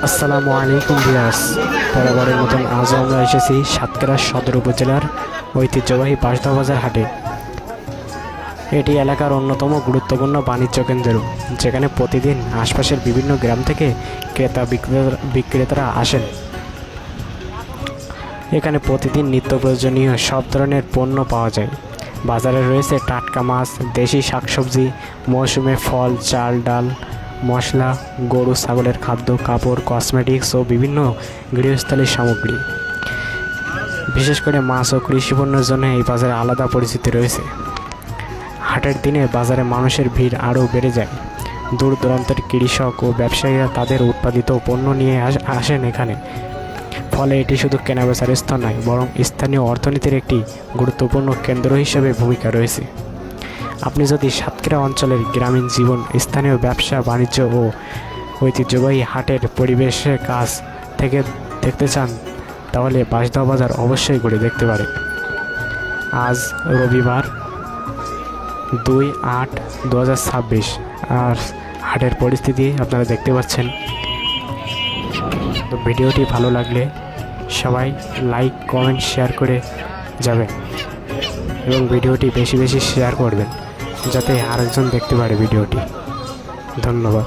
আসসালামু আলাইকুম ভিউয়ার্স, বরাবরের মতন আজও আমরা এসেছি সাতক্ষীরা সদর উপজেলার ঐতিহ্যবাহী বাঁশদহ বাজার হাটে। এটি এলাকার অন্যতম গুরুত্বপূর্ণ বাণিজ্য কেন্দ্র, যেখানে প্রতিদিন আশপাশের বিভিন্ন গ্রাম থেকে ক্রেতা বিক্রেতারা আসেন। এখানে প্রতিদিন নিত্য প্রয়োজনীয় সব ধরনের পণ্য পাওয়া যায়। বাজারে রয়েছে টাটকা মাছ, দেশি শাকসবজি, মৌসুমে ফল, চাল, ডাল, মশলা, গরু ছাগলের খাদ্য, কাপড়, কসমেটিক্স ও বিভিন্ন গৃহস্থালির সামগ্রী। বিশেষ করে মাছ ও কৃষি পণ্যের জন্য এই বাজারে আলাদা পরিচিতি রয়েছে। হাটের দিনে বাজারে মানুষের ভিড় আরও বেড়ে যায়। দূর দূরান্তের কৃষক ও ব্যবসায়ীরা তাদের উৎপাদিত পণ্য নিয়ে আসেন এখানে। ফলে এটি শুধু কেনাবেচার স্থান নয়, বরং স্থানীয় অর্থনীতির একটি গুরুত্বপূর্ণ কেন্দ্র হিসেবে ভূমিকা রয়েছে। আপনি যদি সাতক্ষীরা অঞ্চলের গ্রামীণ জীবন, স্থানীয় ব্যবসা বাণিজ্য ও ঐতিহ্যবাহী হাটের পরিবেশের কাছ থেকে দেখতে চান, তাহলে বাঁশদহ বাজার অবশ্যই ঘুরে দেখতে পারেন। আজ রবিবার 2/8/2026 আর হাটের পরিস্থিতি আপনারা দেখতে পাচ্ছেন। তো ভিডিওটি ভালো লাগলে সবাই লাইক, কমেন্ট, শেয়ার করে যাবেন এবং ভিডিওটি বেশি বেশি শেয়ার করবেন, যাতে আরেকজন দেখতে পারে ভিডিওটি। ধন্যবাদ।